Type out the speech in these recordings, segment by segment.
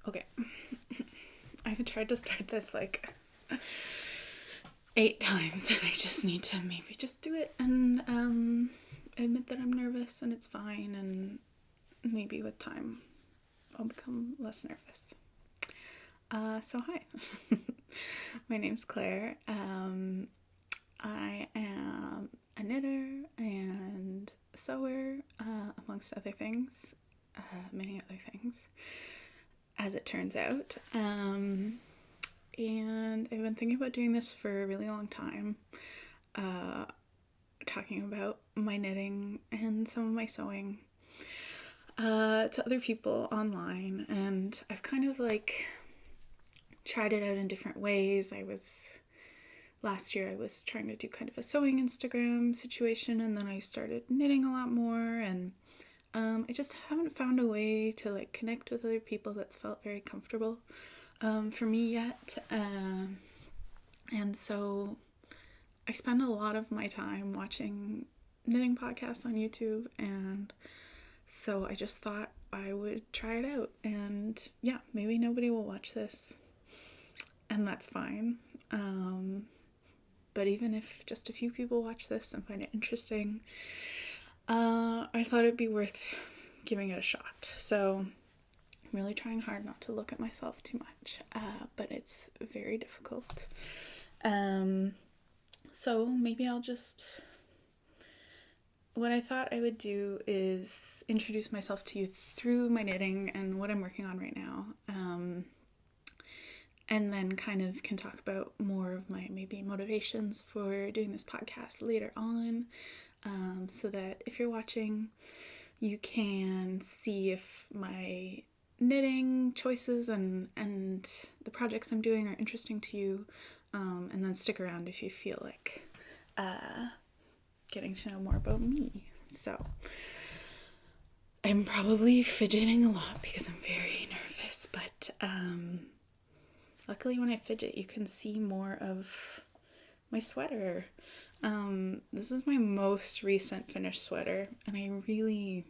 Okay. I've tried to start this like 8 times and I just need to maybe just do it and admit that I'm nervous and it's fine, and maybe with time I'll become less nervous. So hi. My name's Claire. I am a knitter and a sewer, amongst other things, many other things, as it turns out. And I've been thinking about doing this for a really long time, talking about my knitting and some of my sewing to other people online, and I've kind of like tried it out in different ways. Last year I was trying to do kind of a sewing Instagram situation, and then I started knitting a lot more, and I just haven't found a way to like connect with other people that's felt very comfortable for me yet. And so I spend a lot of my time watching knitting podcasts on YouTube, and so I just thought I would try it out. And yeah, maybe nobody will watch this, and that's fine. But even if just a few people watch this and find it interesting, I thought it'd be worth giving it a shot. So I'm really trying hard not to look at myself too much, but it's very difficult. So maybe what I thought I would do is introduce myself to you through my knitting and what I'm working on right now. And then kind of can talk about more of my maybe motivations for doing this podcast later on, so that if you're watching, you can see if my knitting choices and the projects I'm doing are interesting to you, and then stick around if you feel like getting to know more about me. So I'm probably fidgeting a lot because I'm very nervous, but luckily when I fidget you can see more of my sweater. This is my most recent finished sweater, and I'm really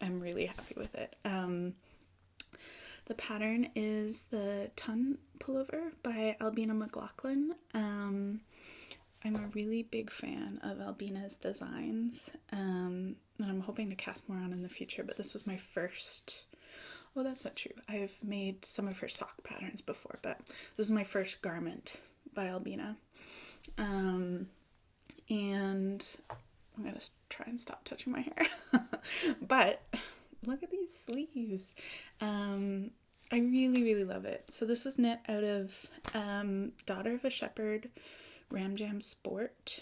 happy with it. The pattern is the Tonn pullover by Ailbíona McLochlainn. I'm a really big fan of Ailbíona's designs, and I'm hoping to cast more on in the future, but this was my first... Well, that's not true. I've made some of her sock patterns before, but this is my first garment by Ailbíona. And I'm going to try and stop touching my hair. But look at these sleeves. I really love it. So this is knit out of Daughter of a Shepherd Ram Jam Sport,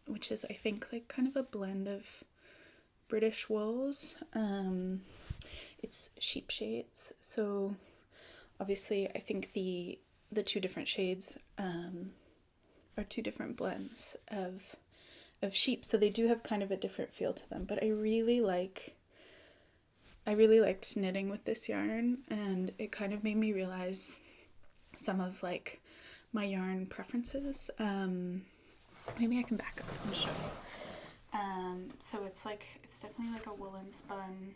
which is, I think, like kind of a blend of British wools. It's sheep shades, so obviously I think the two different shades are two different blends of sheep, so they do have kind of a different feel to them. But I really liked knitting with this yarn, and it kind of made me realize some of like my yarn preferences. Maybe I can back up and show you. So it's definitely like a woolen spun.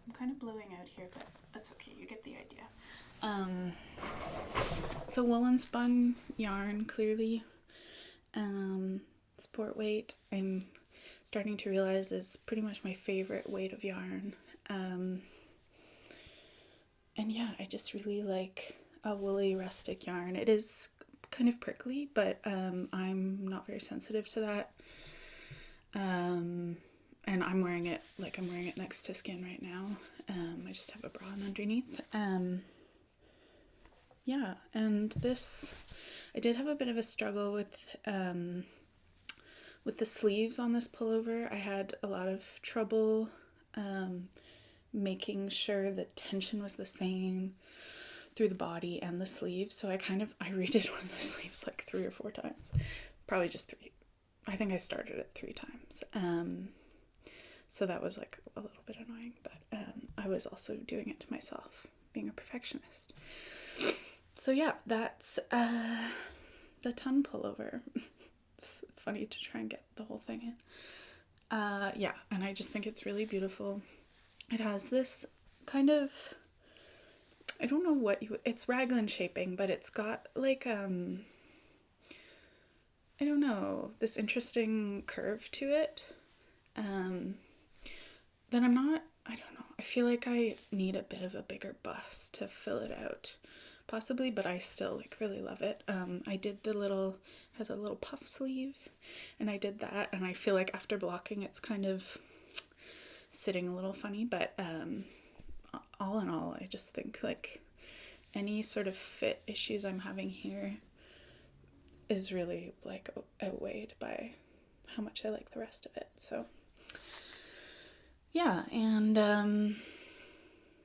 I'm kind of blowing out here, but that's okay, you get the idea. It's a woolen spun yarn, clearly. Sport weight, I'm starting to realize, is pretty much my favorite weight of yarn. And yeah, I just really like a woolly rustic yarn. It is kind of prickly, but I'm not very sensitive to that. And I'm wearing it next to skin right now. I just have a bra on underneath. Yeah, and this, I did have a bit of a struggle with the sleeves on this pullover. I had a lot of trouble making sure the tension was the same through the body and the sleeves. So I redid one of the sleeves like 3 or 4 times. Probably just 3. I think I started it 3 times. So that was like a little bit annoying, but I was also doing it to myself, being a perfectionist. So yeah, that's the Tonn pullover. It's funny to try and get the whole thing in. Yeah, and I just think it's really beautiful. It has this kind of I don't know what it's raglan shaping, but it's got like, I don't know, this interesting curve to it. Then I don't know, I feel like I need a bit of a bigger bust to fill it out, possibly, but I still like really love it. I did has a little puff sleeve, and I did that, and I feel like after blocking it's kind of sitting a little funny, but all in all, I just think like any sort of fit issues I'm having here is really like outweighed by how much I like the rest of it. So yeah, and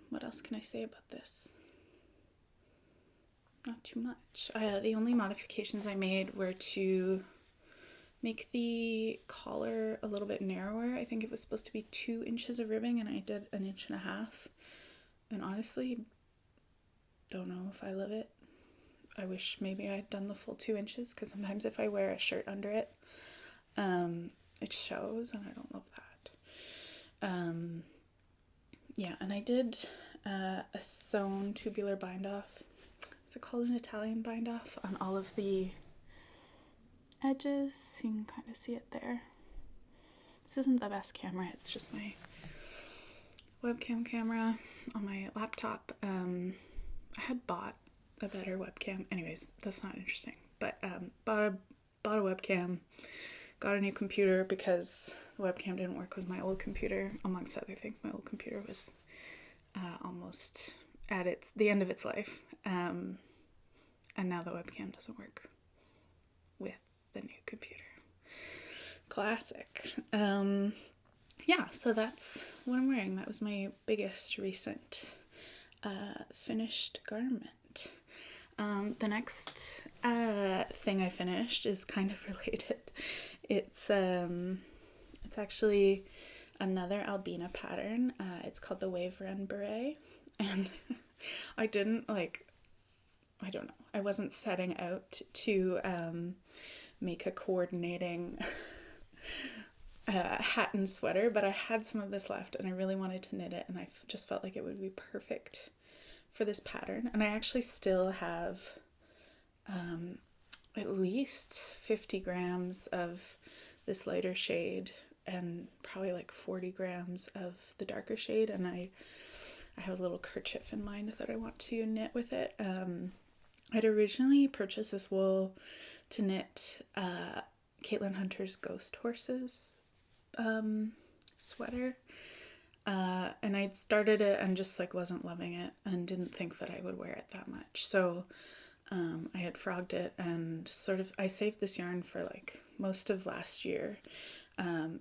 what else can I say about this? Not too much. The only modifications I made were to make the collar a little bit narrower. I think it was supposed to be 2 inches of ribbing, and I did 1.5 inches. And honestly, don't know if I love it. I wish maybe I'd done the full 2 inches, because sometimes if I wear a shirt under it, it shows, and I don't love that. Yeah, and I did a sewn tubular bind off. Is it called an Italian bind off on all of the edges? You can kind of see it there. This isn't the best camera, it's just my webcam camera on my laptop. I had bought a better webcam. Anyways, that's not interesting. But bought a webcam, got a new computer because the webcam didn't work with my old computer, amongst other things. My old computer was almost at the end of its life. And now the webcam doesn't work with the new computer. Classic. Yeah, so that's what I'm wearing. That was my biggest recent finished garment. The next thing I finished is kind of related. It's actually another Ailbíona pattern. It's called the Wave Run Beret, and I didn't I don't know, I wasn't setting out to make a coordinating hat and sweater, but I had some of this left and I really wanted to knit it, and I just felt like it would be perfect for this pattern. And I actually still have at least 50 grams of this lighter shade and probably like 40 grams of the darker shade, and I have a little kerchief in mind that I want to knit with it. I'd originally purchased this wool to knit Caitlin Hunter's Ghost Horses sweater, and I'd started it and just like wasn't loving it and didn't think that I would wear it that much, so I had frogged it and I saved this yarn for like most of last year.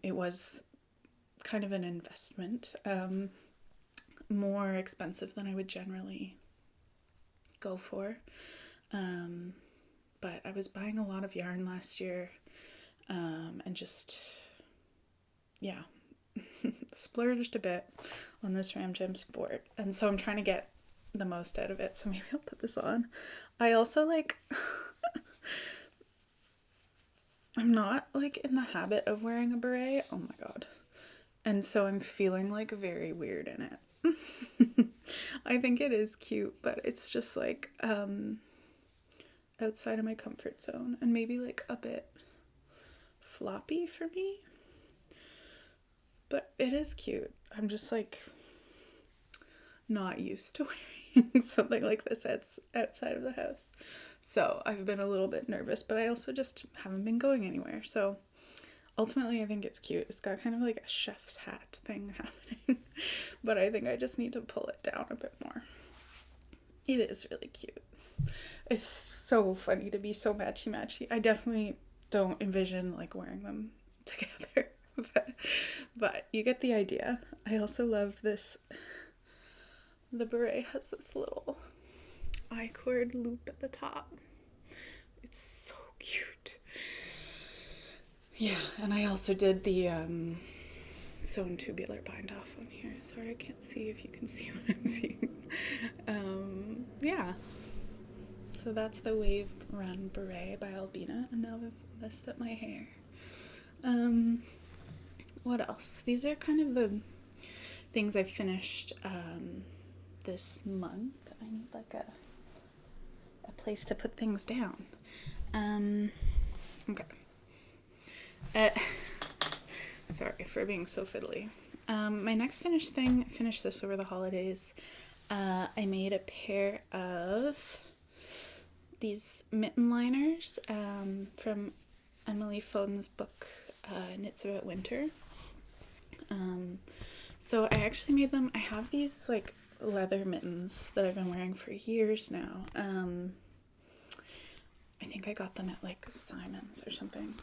It was kind of an investment, more expensive than I would generally go for, but I was buying a lot of yarn last year, and just, yeah, splurged a bit on this Ram Jam Sport, and so I'm trying to get the most out of it, so maybe I'll put this on. I also I'm not in the habit of wearing a beret, oh my god, and so I'm feeling very weird in it. I think it is cute, but it's just outside of my comfort zone, and maybe a bit floppy for me, but it is cute. I'm just not used to wearing something like this outside of the house, so I've been a little bit nervous, but I also just haven't been going anywhere, so ultimately I think it's cute. It's got kind of a chef's hat thing happening, but I think I just need to pull it down a bit more. It is really cute. It's so funny to be so matchy-matchy. I definitely don't envision wearing them together, but you get the idea. I also love this. The beret has this little I-cord loop at the top. It's so cute. Yeah, and I also did the sewn tubular bind off on here. Sorry, I can't see if you can see what I'm seeing. Yeah. So that's the Wave Run Beret by Ailbíona, and now I've messed up my hair. What else? These are kind of the things I've finished this month. I need like a place to put things down. Okay. Sorry for being so fiddly. My next finished thing, I finished this over the holidays. I made a pair of these Mitten Liners from Emily Foden's book, Knits About Winter. So I actually made them. I have these like leather mittens that I've been wearing for years now. I think I got them at like Simon's or something.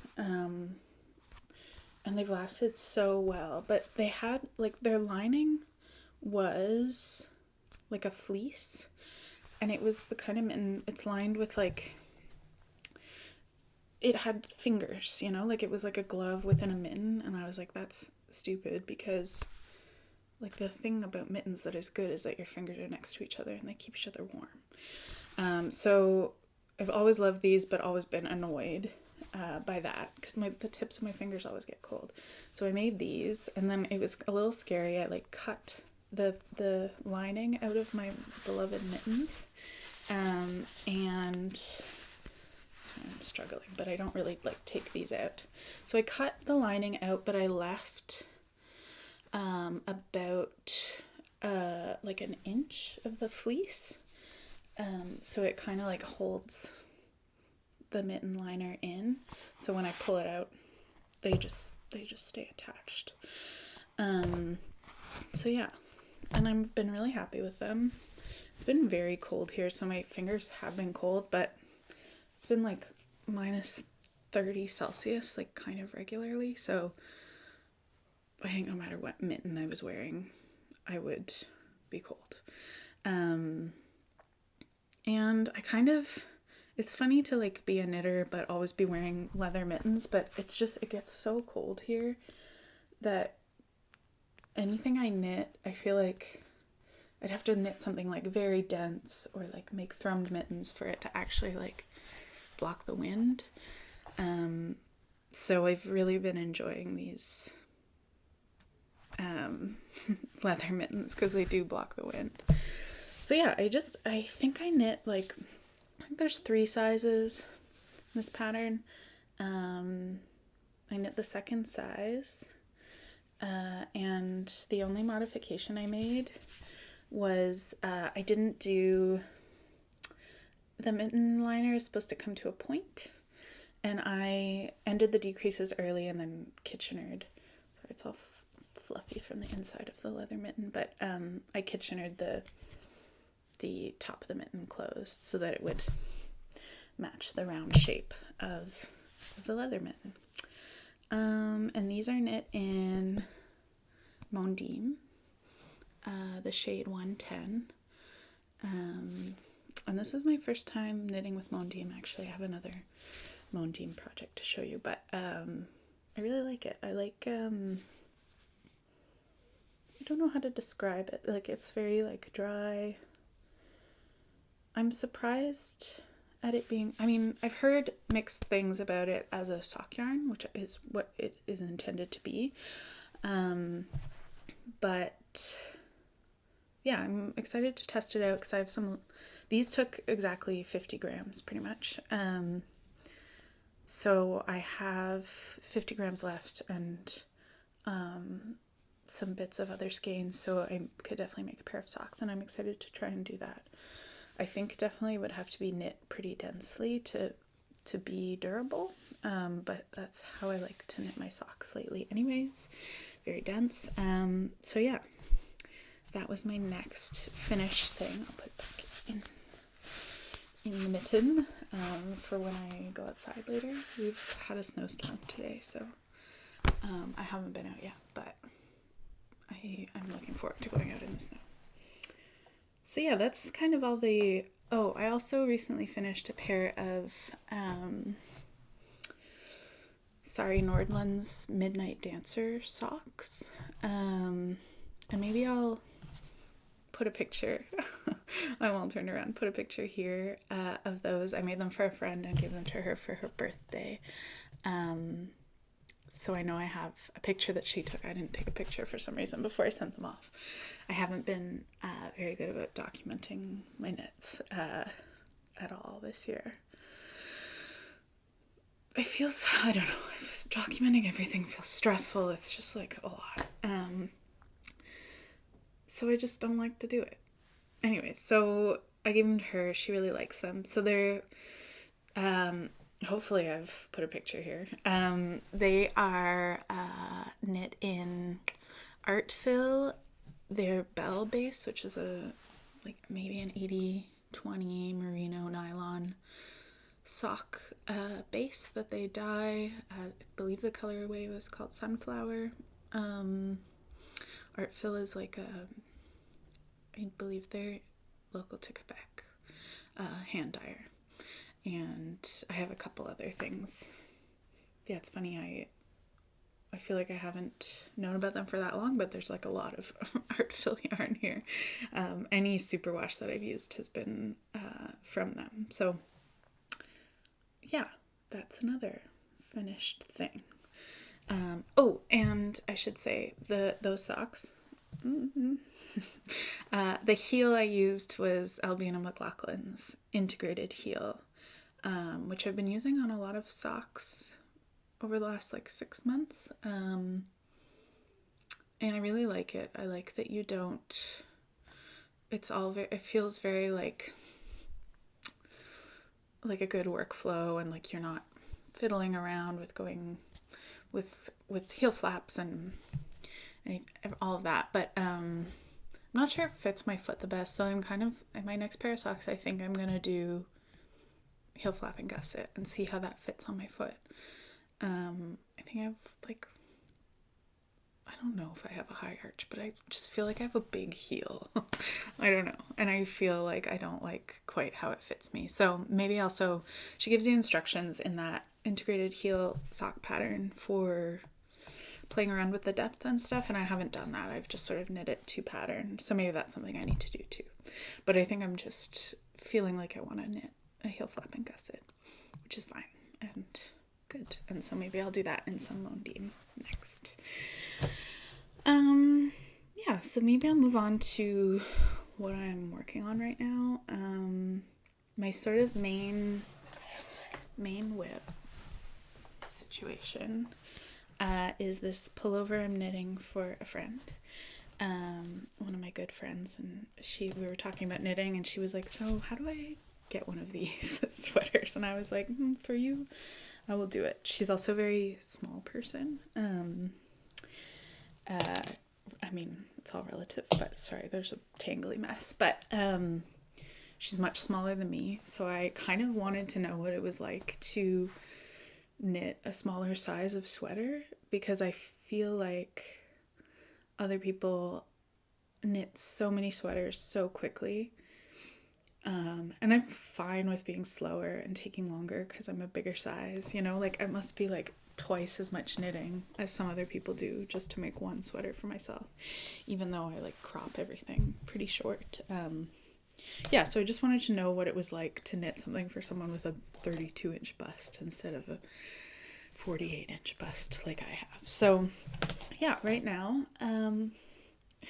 And they've lasted so well, but they had like their lining was like a fleece, and it was the kind of mitten, it's lined with like, it had fingers, you know, like it was like a glove within a mitten, and I was like, that's stupid, because like the thing about mittens that is good is that your fingers are next to each other and they keep each other warm. So I've always loved these, but always been annoyed by that, because the tips of my fingers always get cold. So I made these, and then it was a little scary. I like cut the lining out of my beloved mittens, and sorry, I'm struggling, but I don't really like take these out. So I cut the lining out, but I left about like an inch of the fleece, so it kind of like holds the mitten liner in, so when I pull it out, they just stay attached. So yeah, and I've been really happy with them. It's been very cold here, so my fingers have been cold, but it's been like minus 30 Celsius like kind of regularly, so I think no matter what mitten I was wearing, I would be cold. And I kind of, it's funny to like be a knitter but always be wearing leather mittens, but it's just, it gets so cold here that anything I knit, I feel like I'd have to knit something like very dense or like make thrummed mittens for it to actually like block the wind. So I've really been enjoying these leather mittens because they do block the wind. So yeah, I think I knit like, I think there's 3 sizes in this pattern. I knit the second size, and the only modification I made was I didn't do, the mitten liner is supposed to come to a point, and I ended the decreases early and then kitchenered. Sorry, it's all fluffy from the inside of the leather mitten, but I kitchenered the top of the mitten closed so that it would match the round shape of the leather mitten. And these are knit in Mondim, the shade 110. And this is my first time knitting with Mondim. Actually, I have another Mondim project to show you, but I really like it. I like, I don't know how to describe it. Like, it's very like dry. I'm surprised at it being, I mean, I've heard mixed things about it as a sock yarn, which is what it is intended to be. But yeah, I'm excited to test it out because I have some, these took exactly 50 grams pretty much. So I have 50 grams left and some bits of other skeins, so I could definitely make a pair of socks, and I'm excited to try and do that. I think definitely would have to be knit pretty densely to be durable, but that's how I like to knit my socks lately anyways, very dense. So yeah, that was my next finished thing. I'll put back in the mitten for when I go outside later. We've had a snowstorm today, so I haven't been out yet, but I'm looking forward to going out in the snow. So yeah, that's kind of all the, oh, I also recently finished a pair of Sari Nordlund's Midnight Dancer socks. And maybe I'll put a picture, I won't turn around, put a picture here of those. I made them for a friend and gave them to her for her birthday. so I know I have a picture that she took. I didn't take a picture for some reason before I sent them off. I haven't been very good about documenting my knits at all this year. It feels, I don't know, documenting everything feels stressful. It's just like a lot. So I just don't like to do it. Anyway, so I gave them to her. She really likes them. So they're, hopefully I've put a picture here. They are knit in Artfil. They're Belle base, which is maybe an 80/20 merino nylon sock base that they dye. I believe the colorway was called Sunflower. Artfil is I believe they're local to Quebec, hand dyer. And I have a couple other things. Yeah, it's funny, I feel like I haven't known about them for that long, but there's a lot of Artfil yarn here. Any superwash that I've used has been from them. So yeah, that's another finished thing. And I should say those socks. The heel I used was Ailbíona McLochlainn's integrated heel, which I've been using on a lot of socks over the last 6 months. And I really like it. I like that you don't, it feels very like a good workflow, and you're not fiddling around with going with heel flaps and all of that. But I'm not sure it fits my foot the best, so I'm kind of, in my next pair of socks, I think I'm gonna do heel flap and gusset and see how that fits on my foot. I think I have I don't know if I have a high arch, but I just feel like I have a big heel. I don't know. And I feel like I don't like quite how it fits me. So maybe also, she gives you instructions in that integrated heel sock pattern for playing around with the depth and stuff, and I haven't done that. I've just sort of knit it to pattern. So maybe that's something I need to do too. But I think I'm just feeling like I want to knit a heel flap and gusset, which is fine and good. And so maybe I'll do that in some Mondim next. Yeah, so maybe I'll move on to what I'm working on right now. My sort of main whip situation is this pullover I'm knitting for a friend, one of my good friends, and we were talking about knitting, and she was like, so how do I get one of these sweaters? And I was like, for you, I will do it. She's also a very small person. I mean, it's all relative, but sorry, there's a tangly mess, but she's much smaller than me, so I kind of wanted to know what it was like to knit a smaller size of sweater, because I feel like other people knit so many sweaters so quickly, and I'm fine with being slower and taking longer because I'm a bigger size, it must be twice as much knitting as some other people do just to make one sweater for myself, even though I crop everything pretty short. Yeah, so I just wanted to know what it was like to knit something for someone with a 32-inch bust instead of a 48-inch bust like I have. So yeah, right now,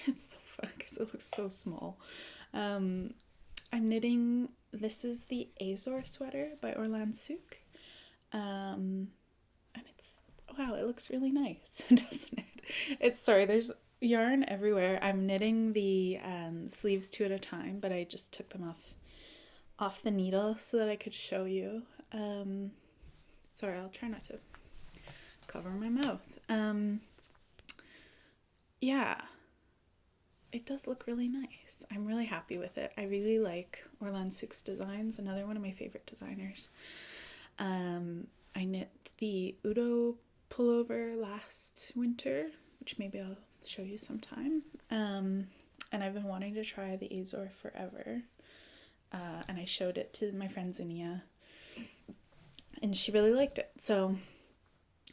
it's so fun because it looks so small. I'm knitting, this is the Azor Sweater by Orlane Sucche. And it's, wow, it looks really nice, doesn't it? There's yarn everywhere. I'm knitting the sleeves 2 at a time, but I just took them off the needle so that I could show you. Sorry, I'll try not to cover my mouth. Yeah, it does look really nice. I'm really happy with it. I really like Orlane Sucche's designs, another one of my favorite designers. I knit the Udo pullover last winter, which maybe I'll show you sometime. And I've been wanting to try the Azor forever. And I showed it to my friend Zinnia, and she really liked it. So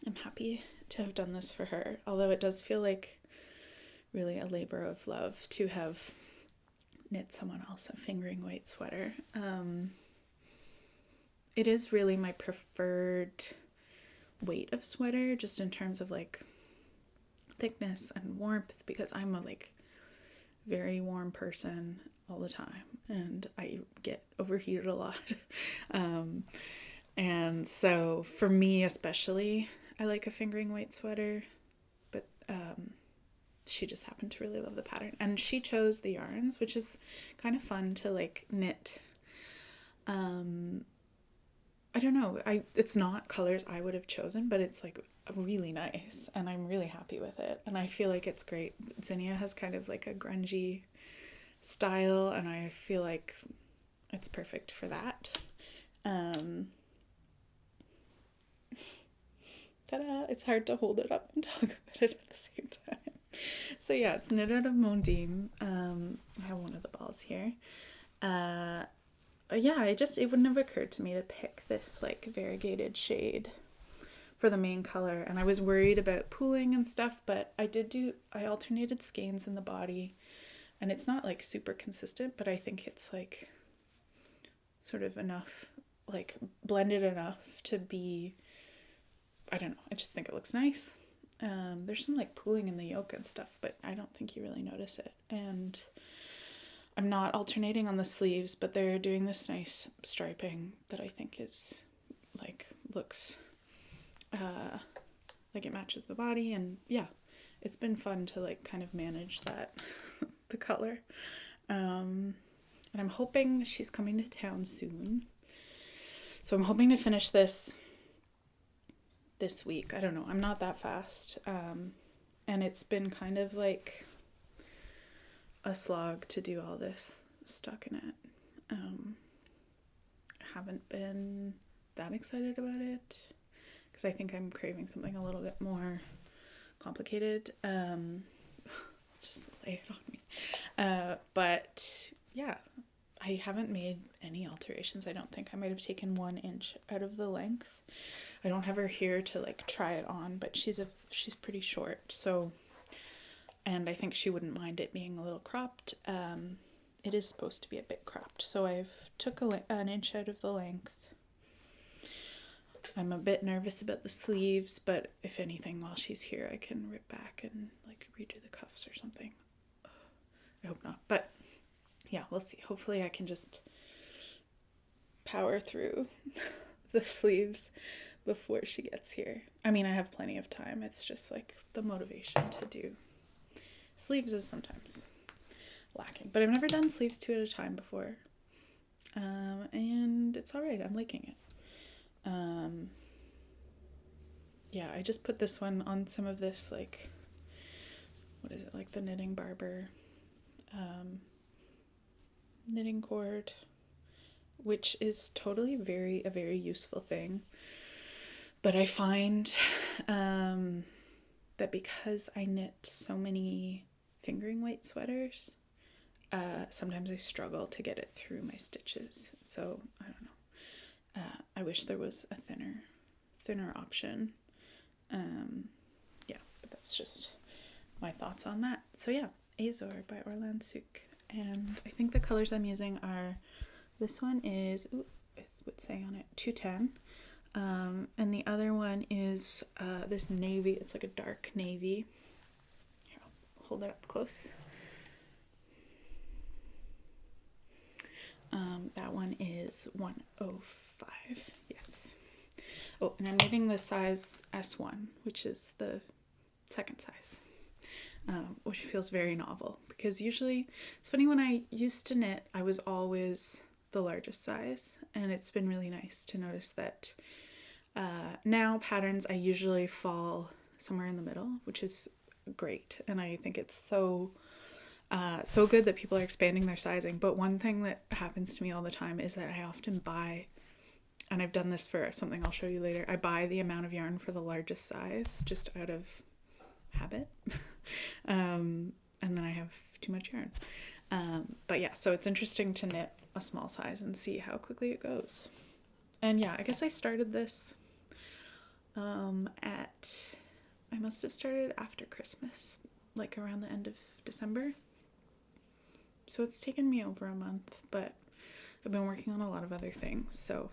I'm happy to have done this for her, although it does feel like really a labor of love to have knit someone else a fingering weight sweater. It is really my preferred weight of sweater, just in terms of like thickness and warmth, because I'm a like very warm person all the time and I get overheated a lot. And so for me especially, I like a fingering weight sweater, but she just happened to really love the pattern, and she chose the yarns, which is kind of fun to like knit. I don't know, it's not colors I would have chosen, but it's like really nice and I'm really happy with it, and I feel like it's great. Zinnia has kind of like a grungy style, and I feel like it's perfect for that. Ta-da! It's hard to hold it up and talk about it at the same time. So yeah, it's knit out of Mondim. I have one of the balls here. Yeah, it wouldn't have occurred to me to pick this like variegated shade for the main color, and I was worried about pooling and stuff, but I alternated skeins in the body, and it's not like super consistent, but I think it's like sort of enough, like blended enough to be, I don't know, I just think it looks nice. There's some like pooling in the yoke and stuff, but I don't think you really notice it. And I'm not alternating on the sleeves, but they're doing this nice striping that I think is like, looks like it matches the body. And yeah, it's been fun to like kind of manage that, the color. And I'm hoping she's coming to town soon, so I'm hoping to finish this week. I don't know, I'm not that fast. And it's been kind of like a slog to do all this, stuck in it. I haven't been that excited about it because I think I'm craving something a little bit more complicated. Just lay it on me. But yeah, I haven't made any alterations. I don't think. I might have taken 1 inch out of the length. I don't have her here to like try it on, but she's pretty short, so, and I think she wouldn't mind it being a little cropped. It is supposed to be a bit cropped, so I've took an inch out of the length. I'm a bit nervous about the sleeves, but if anything, while she's here, I can rip back and like redo the cuffs or something. I hope not, but yeah, we'll see. Hopefully I can just power through the sleeves before she gets here. I mean, I have plenty of time. It's just like the motivation to do sleeves is sometimes lacking, but I've never done sleeves 2 at a time before. And it's all right. I'm liking it. Yeah, I just put this one on some of this, like, what is it? Like the Knitting Barber, knitting cord, which is totally a very useful thing. But I find that because I knit so many fingering weight sweaters, sometimes I struggle to get it through my stitches. So I don't know. I wish there was a thinner option. Yeah, but that's just my thoughts on that. So yeah, Azor by Orlane Sucche. And I think the colors I'm using are, this one is, it would say on it, 210. And the other one is this navy. It's like a dark navy. Here, I'll hold it up close. That one is 105. Yes. Oh, and I'm knitting the size S1, which is the second size, which feels very novel because usually, it's funny, when I used to knit, I was always the largest size, and it's been really nice to notice that now patterns I usually fall somewhere in the middle, which is great, and I think it's so good that people are expanding their sizing. But one thing that happens to me all the time is that I often buy, and I've done this for something I'll show you later, I buy the amount of yarn for the largest size just out of habit. And then I have too much yarn. But yeah, so it's interesting to knit a small size and see how quickly it goes. And yeah, I guess I started this I must have started after Christmas, like around the end of December. So it's taken me over a month, but I've been working on a lot of other things. So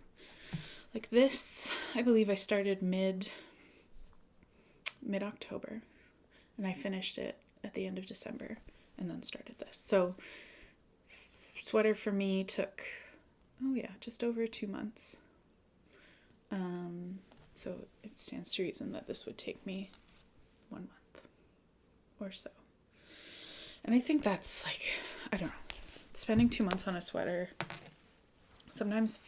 like this, I believe I started mid mid-October, and I finished it at the end of December and then started this. So sweater for me took, just over 2 months. So it stands to reason that this would take me 1 month or so. And I think that's like, I don't know, spending 2 months on a sweater sometimes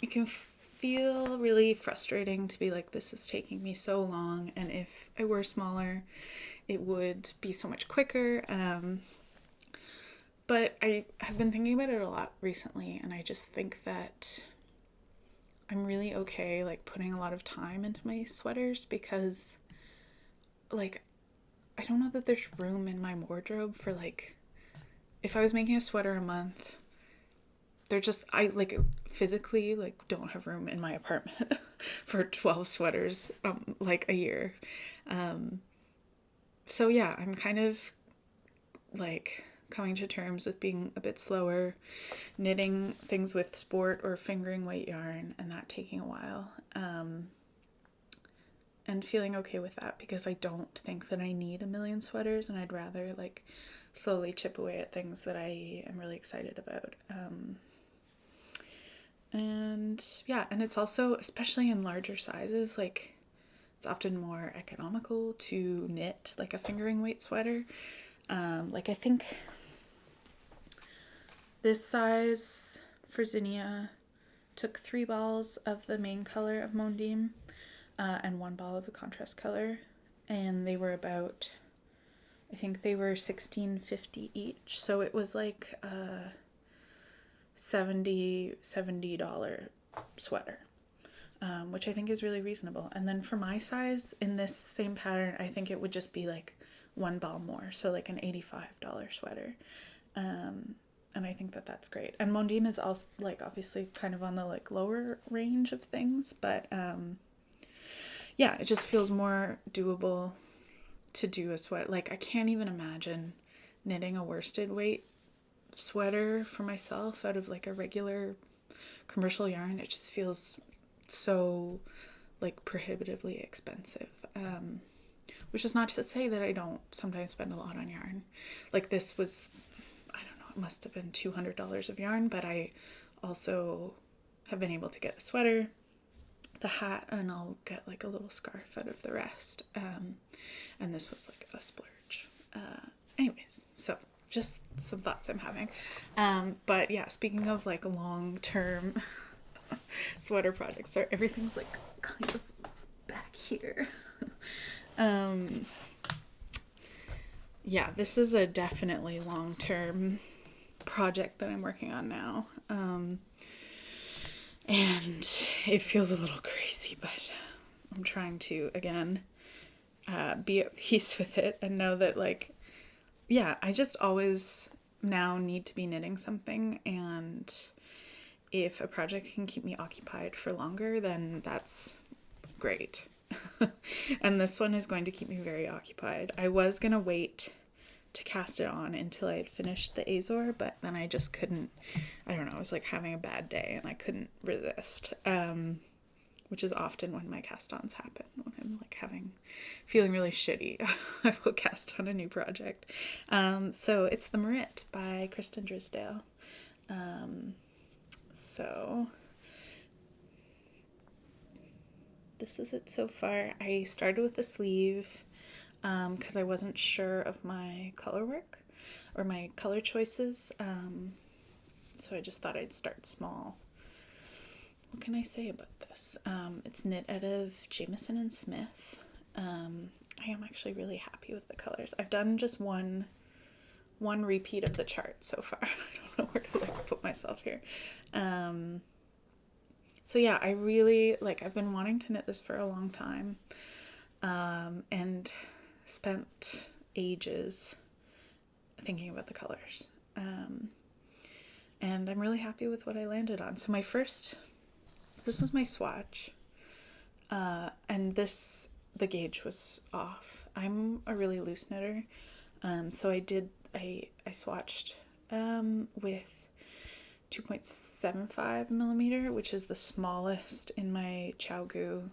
it can feel really frustrating to be like, this is taking me so long, and if I were smaller, it would be so much quicker. But I have been thinking about it a lot recently, and I just think that I'm really okay, like, putting a lot of time into my sweaters, because, like, I don't know that there's room in my wardrobe for, like, if I was making a sweater a month, I, like, physically, like, don't have room in my apartment for 12 sweaters, like, a year. So, yeah, I'm kind of, like, coming to terms with being a bit slower, knitting things with sport or fingering weight yarn, and that taking a while, and feeling okay with that, because I don't think that I need a million sweaters, and I'd rather, like, slowly chip away at things that I am really excited about. And it's also, especially in larger sizes, like, it's often more economical to knit like a fingering weight sweater. Like, I think this size for Zinnia took 3 balls of the main color of Mondim, and 1 ball of the contrast color, and they were about, I think they were $16.50 each, so it was like a $70 sweater, which I think is really reasonable. And then for my size in this same pattern, I think it would just be like 1 ball more, so like an $85 sweater. And I think that that's great. And Mondim is also, like, obviously kind of on the, like, lower range of things, but it just feels more doable to do a sweater. Like, I can't even imagine knitting a worsted weight sweater for myself out of, like, a regular commercial yarn. It just feels so, like, prohibitively expensive. Which is not to say that I don't sometimes spend a lot on yarn. Like, this was, I don't know, it must have been $200 of yarn, but I also have been able to get a sweater, the hat, and I'll get, like, a little scarf out of the rest. And this was, like, a splurge. Anyways, so just some thoughts I'm having. But yeah, speaking of, like, long-term sweater projects, so everything's, like, kind of back here. This is a definitely long-term project that I'm working on now. And it feels a little crazy, but I'm trying to, again, be at peace with it and know that, like, I just always now need to be knitting something, and if a project can keep me occupied for longer, then that's great. And this one is going to keep me very occupied. I was going to wait to cast it on until I had finished the Azor, but then I just couldn't, I don't know, I was, like, having a bad day and I couldn't resist, which is often when my cast-ons happen, when I'm, like, feeling really shitty. I will cast on a new project. So it's the Marit by Kristin Drysdale. So this is it so far. I started with the sleeve because I wasn't sure of my color work or my color choices. So I just thought I'd start small. What can I say about this? It's knit out of Jamieson and Smith. I am actually really happy with the colors. I've done just one repeat of the chart so far. I don't know where to, like, put myself here. So yeah, I really, like, I've been wanting to knit this for a long time, and spent ages thinking about the colors. And I'm really happy with what I landed on. So this was my swatch, and the gauge was off. I'm a really loose knitter, so I swatched with 2.75 millimeter, which is the smallest in my Chow Gu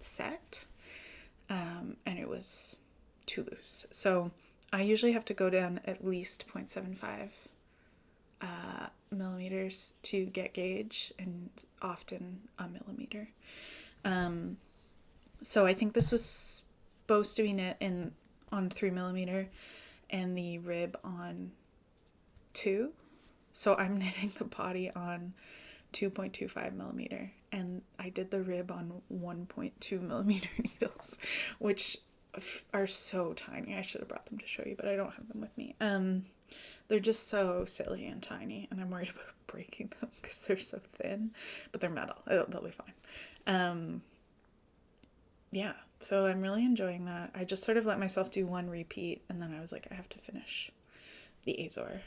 set, and it was too loose. So I usually have to go down at least 0.75 millimeters to get gauge, and often a millimeter. So I think this was supposed to be knit on 3 millimeter and the rib on 2. So I'm knitting the body on 2.25 millimeter, and I did the rib on 1.2 millimeter needles, which are so tiny. I should have brought them to show you, but I don't have them with me. They're just so silly and tiny, and I'm worried about breaking them because they're so thin, but they're metal. They'll be fine. Yeah, so I'm really enjoying that. I just sort of let myself do one repeat, and then I was like, I have to finish the Azor.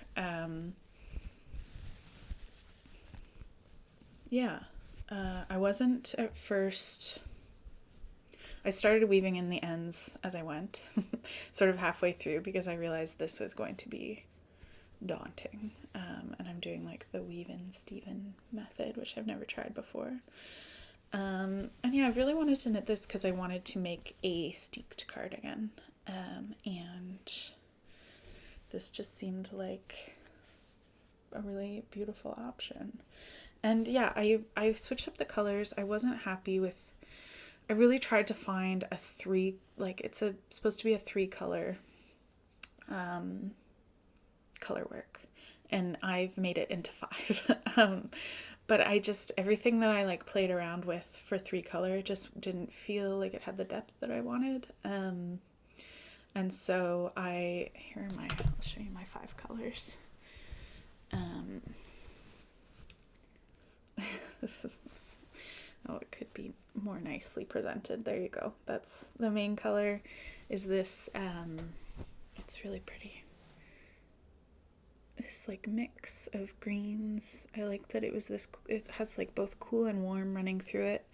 I wasn't at first. I started weaving in the ends as I went, sort of halfway through, because I realized this was going to be daunting. And I'm doing like the weave in Steven method, which I've never tried before. And yeah, I really wanted to knit this because I wanted to make a steeked cardigan. And this just seemed like a really beautiful option. And yeah, I switched up the colors. I wasn't happy with, I really tried to find a 3, like it's supposed to be a 3 color color work, and I've made it into 5. But everything that I like played around with for 3 color just didn't feel like it had the depth that I wanted. And so I'll show you my 5 colors. It could be more nicely presented. There you go. That's the main color, is this, it's really pretty. This like mix of greens. I like that it has like both cool and warm running through it.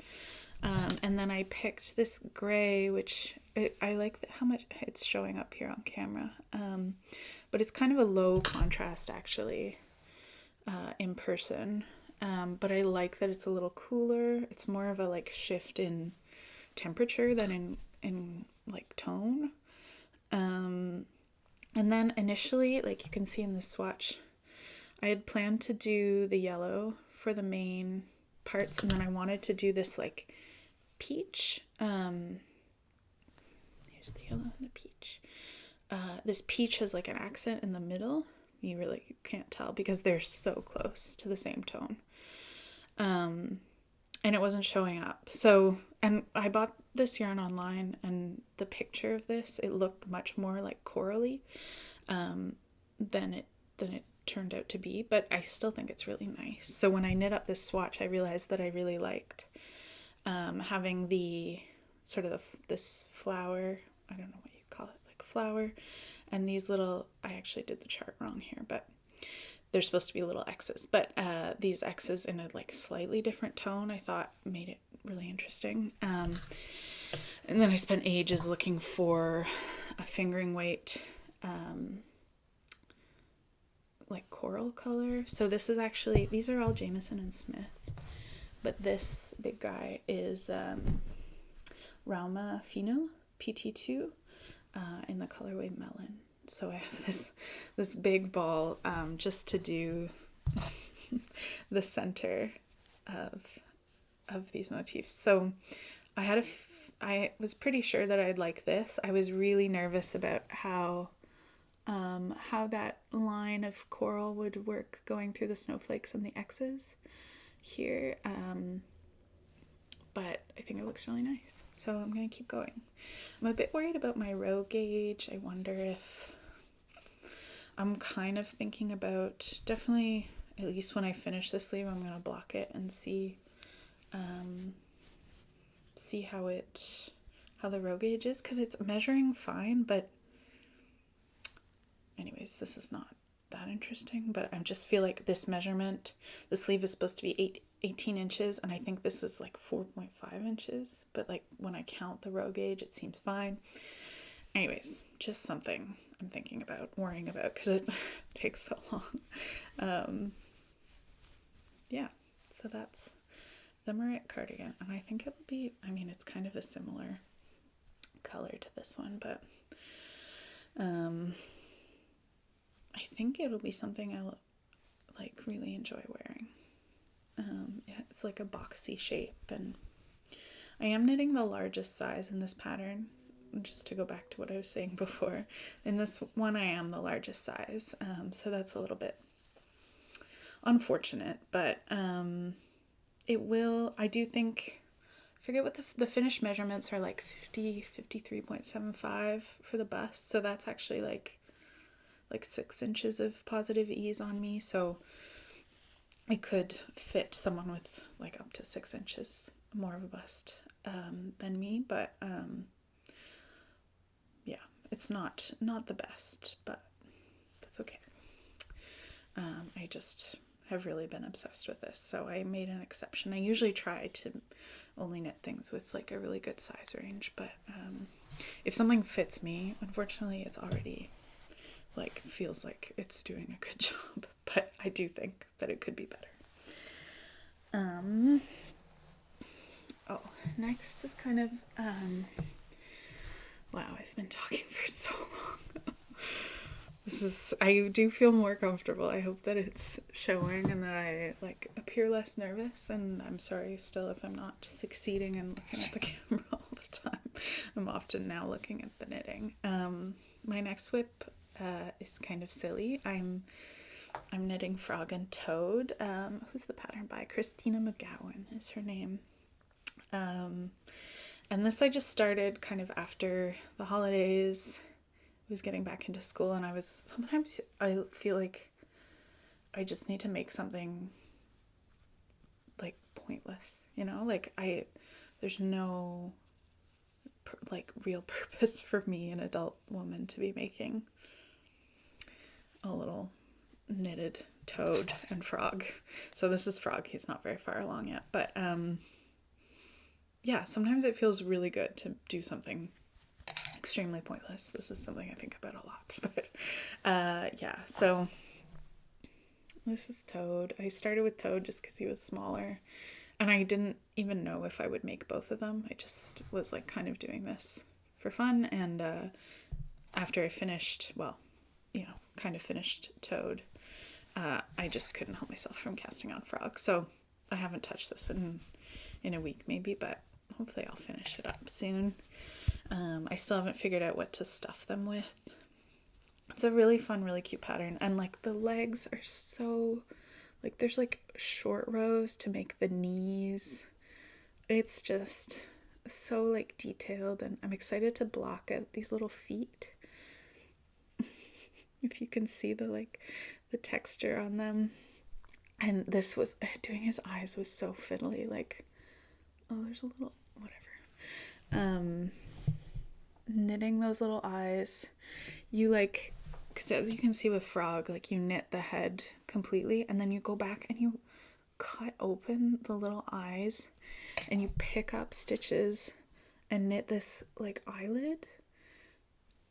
And then I picked this gray, which I like how much it's showing up here on camera. But it's kind of a low contrast actually, in person. But I like that it's a little cooler. It's more of a like shift in temperature than in like tone. And then initially, like you can see in this swatch, I had planned to do the yellow for the main parts, and then I wanted to do this like peach. Here's the yellow and the peach. This peach has like an accent in the middle. You really can't tell because they're so close to the same tone. And it wasn't showing up. So, and I bought this yarn online, and the picture of this, it looked much more like corally, than it turned out to be, but I still think it's really nice. So when I knit up this swatch, I realized that I really liked, having the sort of this flower, I don't know what you call it, like flower, and these little, I actually did the chart wrong here, but they're supposed to be little X's, but these X's in a like slightly different tone, I thought made it really interesting. And then I spent ages looking for a fingering weight, like coral color. So this is actually, these are all Jamieson and Smith, but this big guy is Rauma Finull PT2 in the colorway Melon. So I have this big ball just to do the center of these motifs. So I was pretty sure that I'd like this. I was really nervous about how that line of coral would work going through the snowflakes and the X's here. But I think it looks really nice. So I'm going to keep going. I'm a bit worried about my row gauge. I wonder if I'm kind of thinking about, definitely, at least when I finish this sleeve, I'm going to block it and see how the row gauge is, because it's measuring fine, but anyways, this is not that interesting, but I just feel like this measurement, the sleeve is supposed to be 18 inches, and I think this is like 4.5 inches, but like when I count the row gauge, it seems fine. Anyways, just something I'm thinking about, worrying about, because it takes so long. Yeah, so that's the Marit cardigan, and I think it'll be, I mean, it's kind of a similar color to this one, but I think it'll be something I'll like really enjoy wearing. It's like a boxy shape, and I am knitting the largest size in this pattern, just to go back to what I was saying before. In this one I am the largest size, so that's a little bit unfortunate, but it will, I do think, I forget what the finished measurements are, like 53.75 for the bust, so that's actually like 6 inches of positive ease on me, so I could fit someone with like up to 6 inches more of a bust than me, but yeah, it's not the best, but that's okay. I just have really been obsessed with this, so I made an exception. I usually try to only knit things with like a really good size range, but if something fits me, unfortunately it's already like feels like it's doing a good job, but I do think that it could be better. Next is kind of wow, I've been talking for so long. I do feel more comfortable. I hope that it's showing and that I like appear less nervous, and I'm sorry still if I'm not succeeding in looking at the camera all the time. I'm often now looking at the knitting. My next whip is kind of silly. I'm knitting Frog and Toad. Who's the pattern by? Kristina McGowan is her name. And this I just started kind of after the holidays. I was getting back into school, and sometimes I feel like I just need to make something like pointless, you know, like there's no like real purpose for me, an adult woman, to be making a little knitted toad and frog. So this is Frog. He's not very far along yet, but yeah, sometimes it feels really good to do something extremely pointless. This is something I think about a lot, but yeah, so this is Toad. I started with Toad just because he was smaller, and I didn't even know if I would make both of them. I just was like kind of doing this for fun, and after I finished, kind of finished Toad, I just couldn't help myself from casting on Frog, so I haven't touched this in a week maybe, but hopefully I'll finish it up soon. I still haven't figured out what to stuff them with. It's a really fun, really cute pattern, and like the legs are so, like there's like short rows to make the knees. It's just so like detailed, and I'm excited to block out these little feet. If you can see the texture on them. And this was, doing his eyes was so fiddly, like, oh, there's a little, whatever. Knitting those little eyes, you like, because as you can see with Frog, like you knit the head completely, and then you go back and you cut open the little eyes, and you pick up stitches and knit this like eyelid,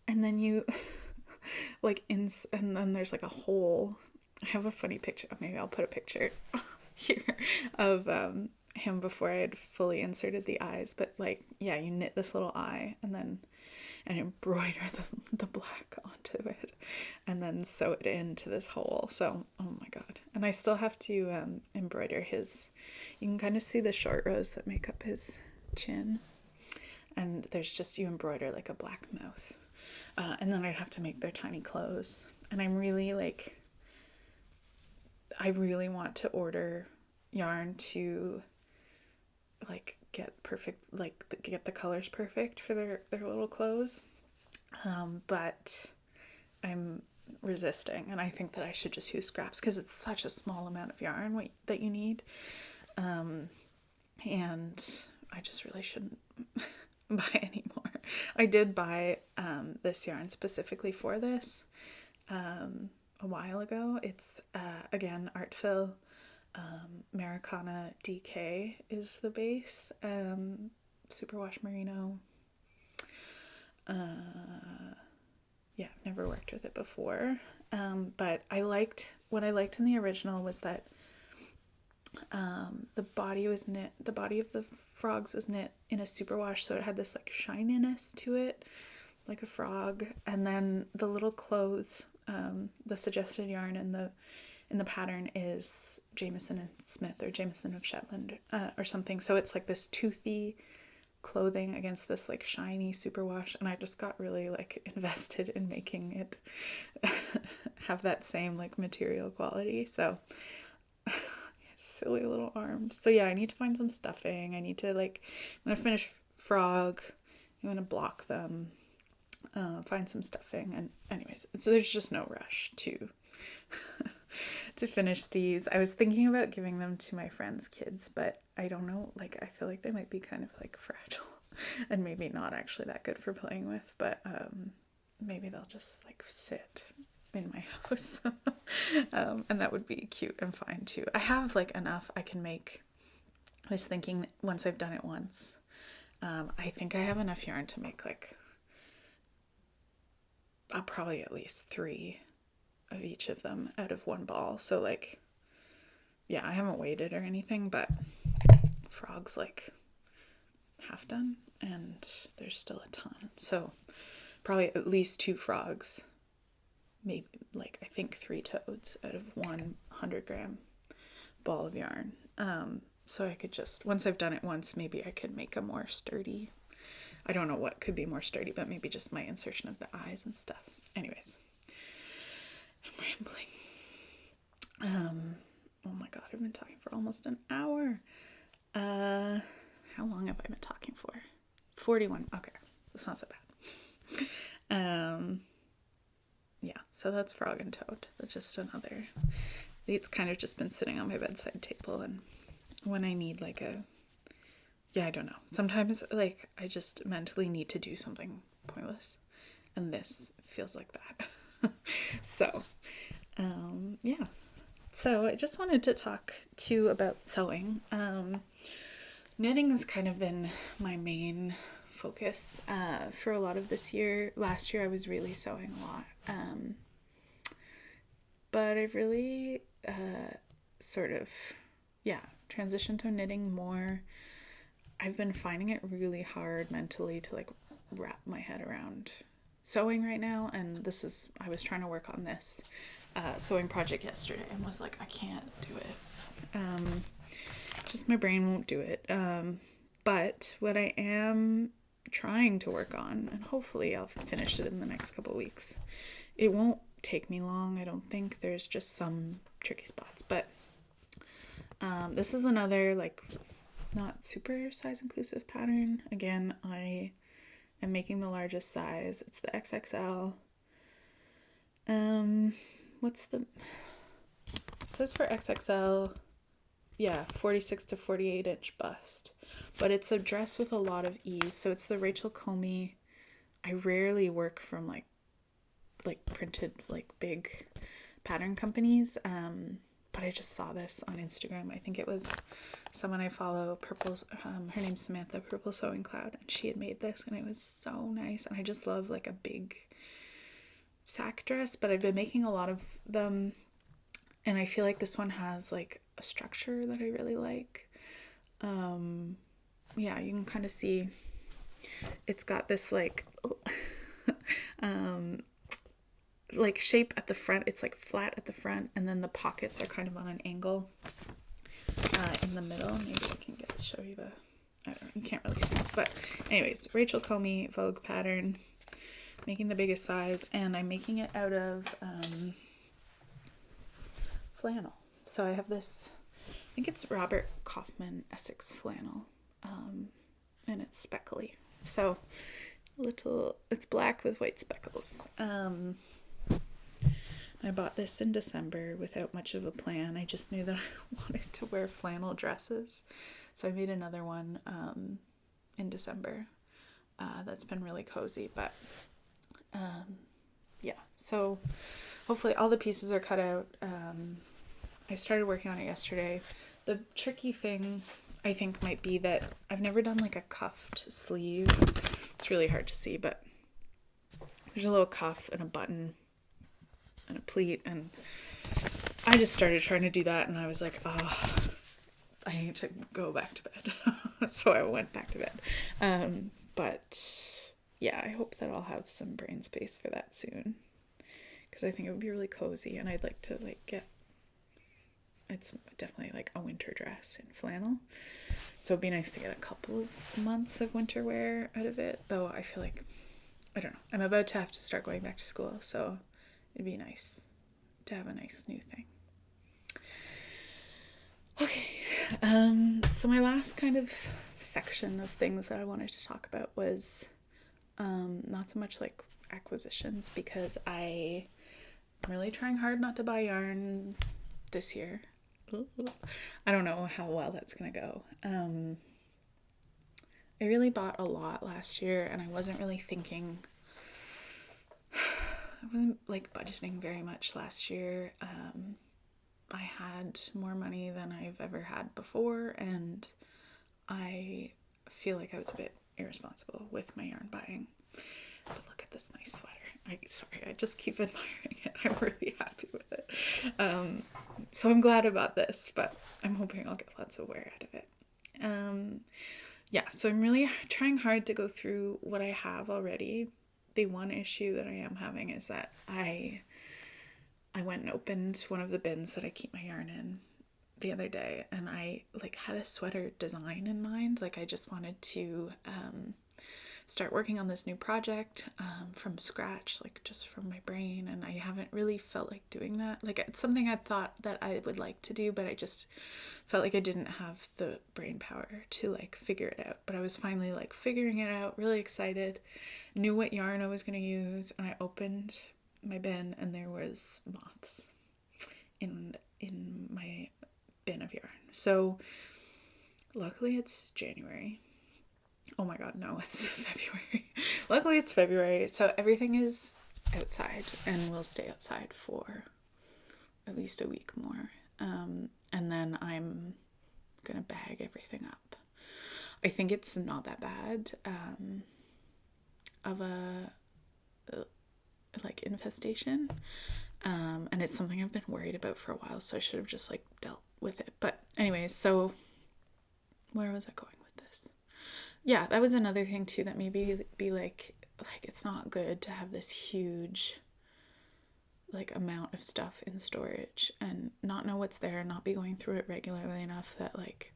and then you and then there's like a hole. I have a funny picture. Maybe I'll put a picture here of him before I had fully inserted the eyes. But like, yeah, you knit this little eye and embroider the black onto it, and then sew it into this hole. So, oh my god. And I still have to embroider his, you can kind of see the short rows that make up his chin. And there's just, you embroider like a black mouth. And then I'd have to make their tiny clothes. And I'm really like, I really want to order yarn to like get the colors perfect for their little clothes. But I'm resisting, and I think that I should just use scraps because it's such a small amount of yarn that you need. And I just really shouldn't buy any more. I did buy this yarn specifically for this a while ago. It's again Artfil. Americana DK is the base. Superwash Merino. Yeah, I've never worked with it before. But what I liked in the original was that The body of the frogs was knit in a superwash, so it had this like shininess to it, like a frog. And then the little clothes, the suggested yarn in the pattern is Jamieson and Smith, or Jamieson of Shetland, or something. So it's like this toothy clothing against this like shiny superwash, and I just got really like invested in making it have that same like material quality. So silly little arms. So yeah, I need to find some stuffing. I need to like, I'm gonna finish frog, I'm gonna block them, find some stuffing, and anyways, so there's just no rush to to finish these. I was thinking about giving them to my friends' kids, but I don't know, like I feel like they might be kind of like fragile and maybe not actually that good for playing with, but maybe they'll just like sit in my house. And that would be cute and fine too. I have like enough I can make. I was thinking once I've done it once, I think I have enough yarn to make like probably at least 3 of each of them out of one ball. So like, yeah, I haven't weighed it or anything, but frog's like half done and there's still a ton. So probably at least 2 frogs, maybe like I think 3 toads out of 100-gram ball of yarn. So I could just, once I've done it once, maybe I could make a more sturdy, I don't know what could be more sturdy, but maybe just my insertion of the eyes and stuff. Anyways, I'm rambling. Oh my god, I've been talking for almost an hour. How long have I been talking for? 41. Okay, that's not so bad. Yeah, so that's frog and toad. That's just another, it's kind of just been sitting on my bedside table, and when I need like I don't know, sometimes like I just mentally need to do something pointless, and this feels like that. So yeah, so I just wanted to talk to you about sewing. Knitting has kind of been my main focus for a lot of this year. Last year I was really sewing a lot, but I've really transitioned to knitting more. I've been finding it really hard mentally to like wrap my head around sewing right now, and I was trying to work on this sewing project yesterday and was like, I can't do it. Just my brain won't do it. But what I am trying to work on, and hopefully I'll finish it in the next couple of weeks, it won't take me long, I don't think. There's just some tricky spots, but this is another like not super size inclusive pattern. Again, I am making the largest size. It's the XXL. It says for XXL, yeah, 46 to 48 inch bust, but it's a dress with a lot of ease. So it's the Rachel Comey. I rarely work from like printed like big pattern companies, but I just saw this on Instagram. I think it was someone I follow, her name's Samantha, Purple Sewing Cloud, and she had made this, and it was so nice. And I just love like a big sack dress, but I've been making a lot of them, and I feel like this one has like a structure that I really like. Yeah, you can kind of see it's got this like like shape at the front. It's like flat at the front, and then the pockets are kind of on an angle in the middle. Maybe I can show you I don't know, you can't really see, but anyways, Rachel Comey Vogue pattern, making the biggest size, and I'm making it out of flannel. So I have this, I think it's Robert Kaufman Essex flannel, and it's speckly, so it's black with white speckles. I bought this in December without much of a plan. I just knew that I wanted to wear flannel dresses, so I made another one in December that's been really cozy. But yeah, so hopefully all the pieces are cut out. I started working on it yesterday. The tricky thing I think might be that I've never done like a cuffed sleeve. It's really hard to see, but there's a little cuff and a button and a pleat, and I just started trying to do that, and I was like, oh, I need to go back to bed. So I went back to bed. But yeah, I hope that I'll have some brain space for that soon, because I think it would be really cozy, and I'd like to like get, it's definitely like a winter dress in flannel, so it'd be nice to get a couple of months of winter wear out of it, though I feel like, I don't know, I'm about to have to start going back to school, so it'd be nice to have a nice new thing. Okay, so my last kind of section of things that I wanted to talk about was not so much like acquisitions, because I'm really trying hard not to buy yarn this year. I don't know how well that's gonna go. I really bought a lot last year, and I wasn't really thinking, I wasn't like budgeting very much last year. I had more money than I've ever had before, and I feel like I was a bit irresponsible with my yarn buying. But look at this nice sweater. I just keep admiring it. I'm really happy with it. So I'm glad about this, but I'm hoping I'll get lots of wear out of it. Yeah, so I'm really trying hard to go through what I have already. The one issue that I am having is that I went and opened one of the bins that I keep my yarn in the other day, and I like had a sweater design in mind. Like I just wanted to start working on this new project from scratch, like just from my brain, and I haven't really felt like doing that. Like it's something I thought that I would like to do, but I just felt like I didn't have the brain power to like figure it out. But I was finally like figuring it out, really excited, knew what yarn I was going to use, and I opened my bin and there was moths in my bin of yarn. So luckily it's January. Oh my god, no, it's February. Luckily it's February, so everything is outside and will stay outside for at least a week more. And then I'm gonna bag everything up. I think it's not that bad of a like infestation, and it's something I've been worried about for a while, so I should have just like dealt with it. But anyways, so where was I going with this? Yeah, that was another thing too, that maybe be like it's not good to have this huge like amount of stuff in storage and not know what's there, not be going through it regularly enough that like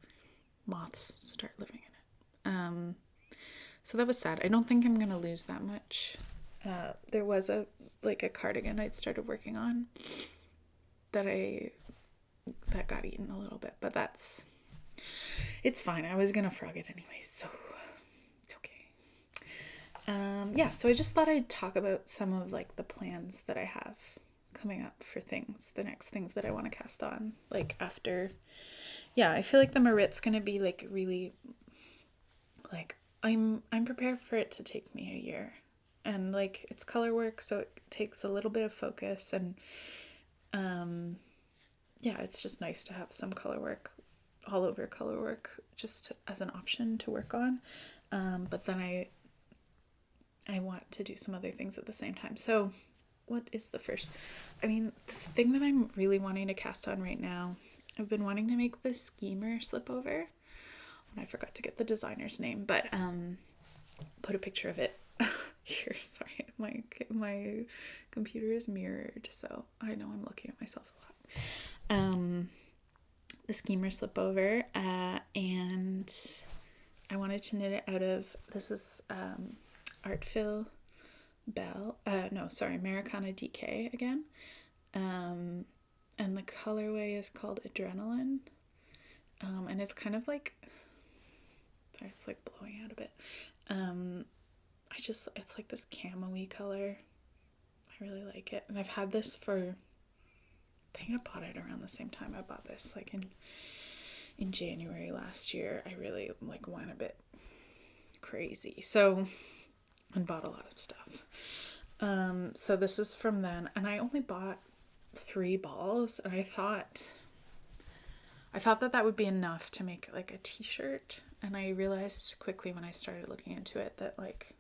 moths start living in it. So that was sad. I don't think I'm gonna lose that much. There was a cardigan I'd started working on that got eaten a little bit, but it's fine. I was gonna frog it anyway, so it's okay. Yeah, so I just thought I'd talk about some of like the plans that I have coming up for the next things that I want to cast on, like after. Yeah, I feel like the Marit's gonna be like really like I'm prepared for it to take me a year, and like it's color work, so it takes a little bit of focus, and yeah, it's just nice to have some color work, all over color work, just as an option to work on. But then I want to do some other things at the same time. So what is the thing that I'm really wanting to cast on right now, I've been wanting to make the Schemer slipover, and I forgot to get the designer's name, but put a picture of it here. Sorry, my computer is mirrored, so I know I'm looking at myself a lot. The Schemer slipover, and I wanted to knit it out of, this is Artfil Belle, Americana DK again, and the colorway is called Adrenaline, and it's kind of like, sorry, it's like blowing out a bit. It's like this camo-y color. I really like it, and I've had this for, I think I bought it around the same time I bought this, like in January last year. I really like went a bit crazy, and bought a lot of stuff. So this is from then, and I only bought 3 balls, and I thought that would be enough to make like a t-shirt, and I realized quickly when I started looking into it that like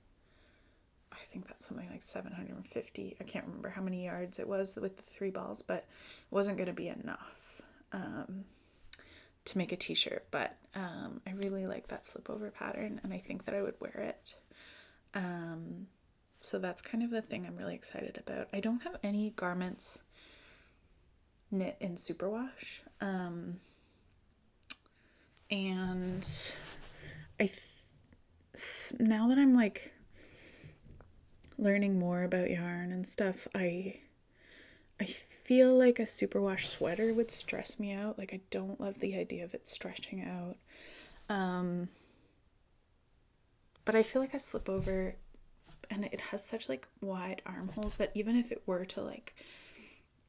I think that's something like 750. I can't remember how many yards it was with the 3 balls, but it wasn't going to be enough. to make a t-shirt, but I really like that slipover pattern, and I think that I would wear it. So that's kind of the thing I'm really excited about. I don't have any garments knit in superwash, and now that I'm like learning more about yarn and stuff, I feel like a superwash sweater would stress me out. Like, I don't love the idea of it stretching out. But I feel like a slipover, and it has such like wide armholes that even if it were to like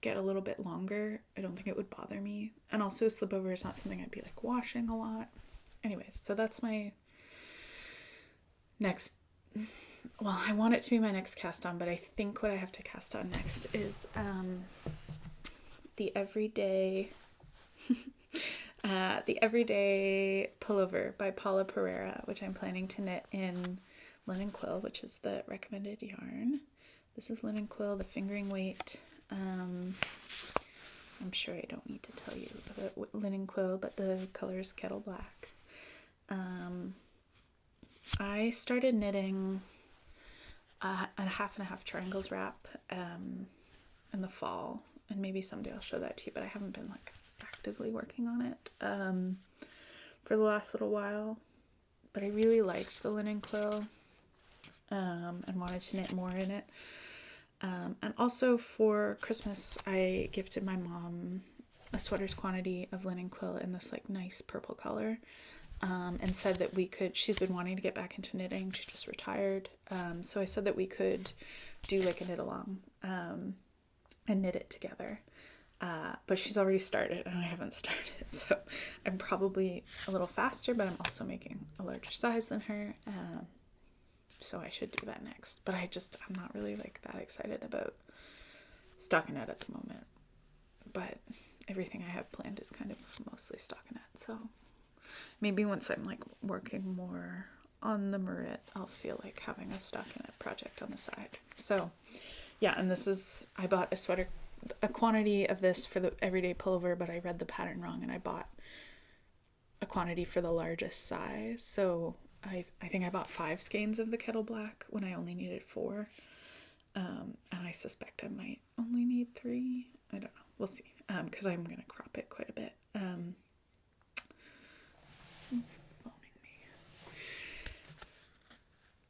get a little bit longer, I don't think it would bother me. And also a slipover is not something I'd be like washing a lot. Anyways, so that's my next, well, I want it to be my next cast on, but I think what I have to cast on next is the Everyday the Everyday Pullover by Paula Pereira, which I'm planning to knit in linen quill, which is the recommended yarn. This is linen quill, the fingering weight. I'm sure I don't need to tell you about linen quill, but the color is kettle black. I started knitting a half and a half triangles wrap in the fall, and maybe someday I'll show that to you, but I haven't been like actively working on it for the last little while. But I really liked the linen quill and wanted to knit more in it. And also for Christmas, I gifted my mom a sweater's quantity of linen quill in this like nice purple color, and said that we could, she's been wanting to get back into knitting, she just retired, so I said that we could do like a knit along and knit it together. But she's already started and I haven't started, so I'm probably a little faster, but I'm also making a larger size than her, so I should do that next. But I'm not really like that excited about stockinette at the moment, but everything I have planned is kind of mostly stockinette, so maybe once I'm like working more on the Marit, I'll feel like having a stockinette project on the side. So yeah, and this is, I bought a quantity of this for the Everyday Pullover, but I read the pattern wrong and I bought a quantity for the largest size. So I think I bought 5 skeins of the kettle black when I only needed 4. And I suspect I might only need 3. I don't know. We'll see. Because I'm going to crop it quite a bit. Who's phoning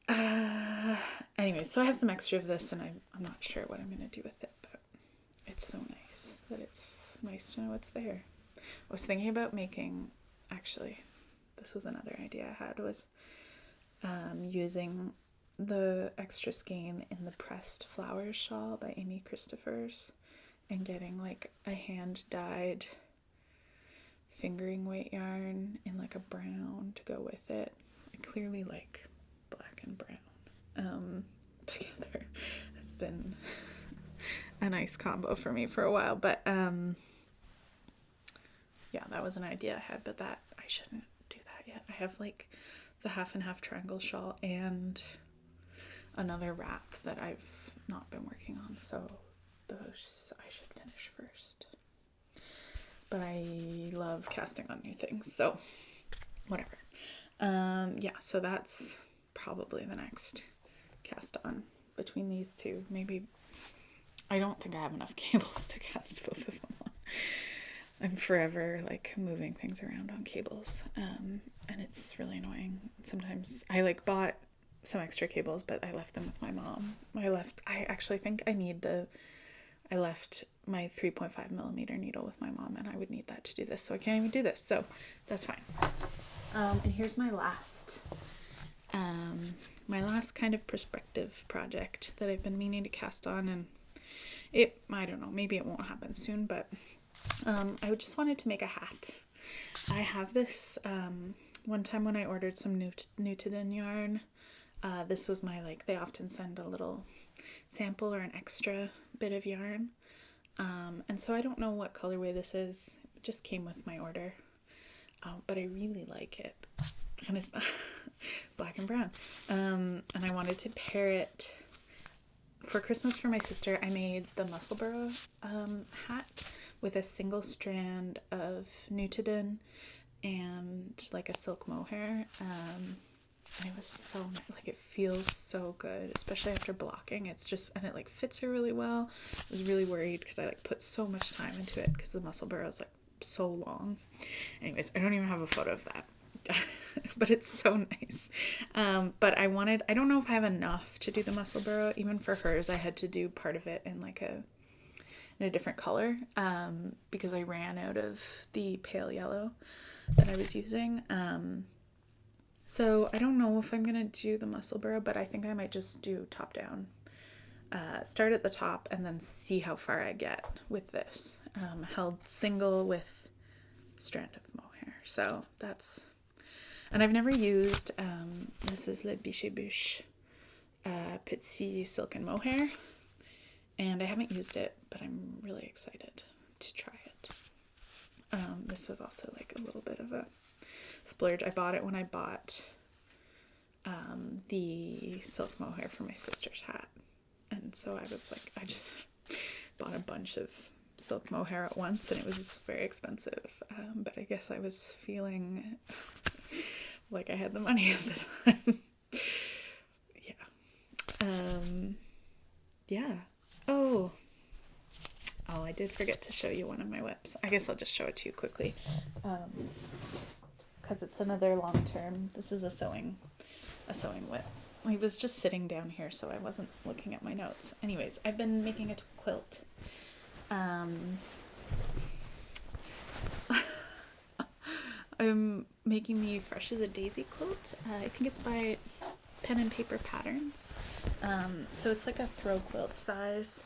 me? Anyway, so I have some extra of this and I'm not sure what I'm going to do with it, but it's so nice that it's nice to know it's there. I was thinking about making, actually, this was another idea I had, was using the extra skein in the pressed flowers shawl by Amy Christophers and getting like a hand dyed fingering weight yarn in like a brown to go with it. I clearly like black and brown together. It's been a nice combo for me for a while, but yeah, that was an idea I had, but that I shouldn't do that yet. I have like the half and half triangle shawl and another wrap that I've not been working on, so those I should finish first. But I love casting on new things, so whatever. Yeah, so that's probably the next cast on between these two. Maybe, I don't think I have enough cables to cast both of them on. I'm forever like moving things around on cables, and it's really annoying. Sometimes I like bought some extra cables, but I left them with my mom. I actually think I left my 3.5 millimeter needle with my mom, and I would need that to do this, so I can't even do this, so that's fine. And here's my last kind of perspective project that I've been meaning to cast on, and I don't know, maybe it won't happen soon, but I just wanted to make a hat. I have this, one time when I ordered some Newton yarn, this was my, like, they often send a little sample or an extra bit of yarn, and so I don't know what colorway this is. It just came with my order, but I really like it, and it's black and brown, and I wanted to pair it for Christmas for my sister. I made the Muscle Burrow hat, with a single strand of Nutiden and like a silk mohair. And it was so nice. Like, it feels so good, especially after blocking. It's just, and it like fits her really well. I was really worried because I like put so much time into it because the Muscle Burrow is like so long. Anyways, I don't even have a photo of that. But it's so nice. But I don't know if I have enough to do the Muscle Burrow. Even for hers, I had to do part of it in like in a different color, because I ran out of the pale yellow that I was using. So I don't know if I'm gonna do the Muscle Burrow, but I think I might just do top down. Start at the top and then see how far I get with this. Held single with strand of mohair. So that's... And I've never used, this is Le Biche Bûche Petit Silken Mohair, and I haven't used it, but I'm really excited to try it. This was also like a little bit of a splurge. I bought it when I bought the silk mohair for my sister's hat, and so I was like, I just bought a bunch of silk mohair at once, and it was very expensive, but I guess I was feeling like I had the money at the time. Yeah. Oh, I did forget to show you one of my whips. I guess I'll just show it to you quickly, because it's another long term. This is a sewing whip. I was just sitting down here, so I wasn't looking at my notes. Anyways, I've been making a quilt. I'm making the Fresh as a Daisy quilt. I think it's by Pen and Paper Patterns. So it's like a throw quilt size.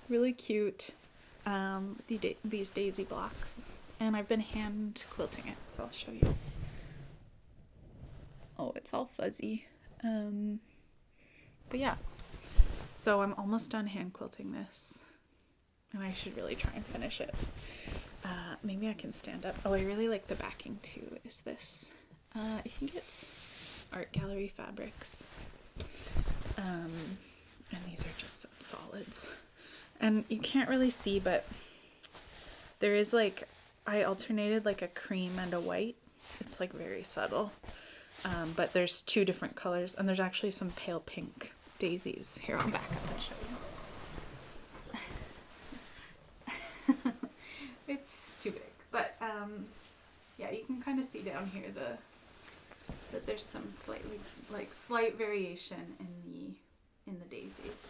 Really cute. These daisy blocks. And I've been hand quilting it, so I'll show you. Oh, it's all fuzzy. But yeah. So I'm almost done hand quilting this. And I should really try and finish it. Maybe I can stand up. Oh, I really like the backing too. Is this? I think it's Art Gallery Fabrics. And these are just some solids. And you can't really see, but there is like, I alternated like a cream and a white. It's like very subtle. But there's two different colors, and there's actually some pale pink daisies. Here, I'll back up and show you. It's too big, but yeah, you can kind of see down here that there's some slight variation in the daisies.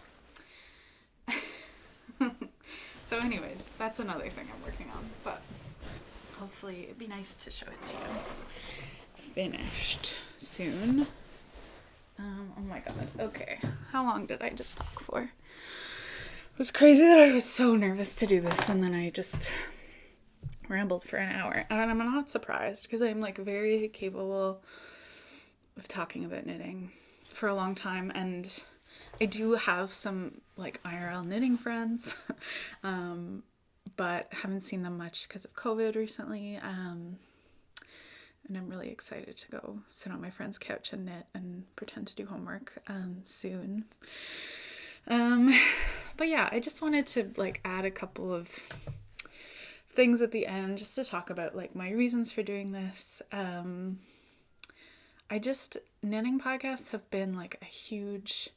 So anyways, that's another thing I'm working on, but hopefully it'd be nice to show it to you. Finished soon. Oh my god. Okay, how long did I just talk for? It was crazy that I was so nervous to do this, and then I just rambled for an hour. And I'm not surprised, because I'm like very capable of talking about knitting for a long time, and I do have some like IRL knitting friends, but haven't seen them much because of COVID recently. And I'm really excited to go sit on my friend's couch and knit and pretend to do homework soon. But yeah, I just wanted to like add a couple of things at the end just to talk about like my reasons for doing this. Knitting podcasts have been like a huge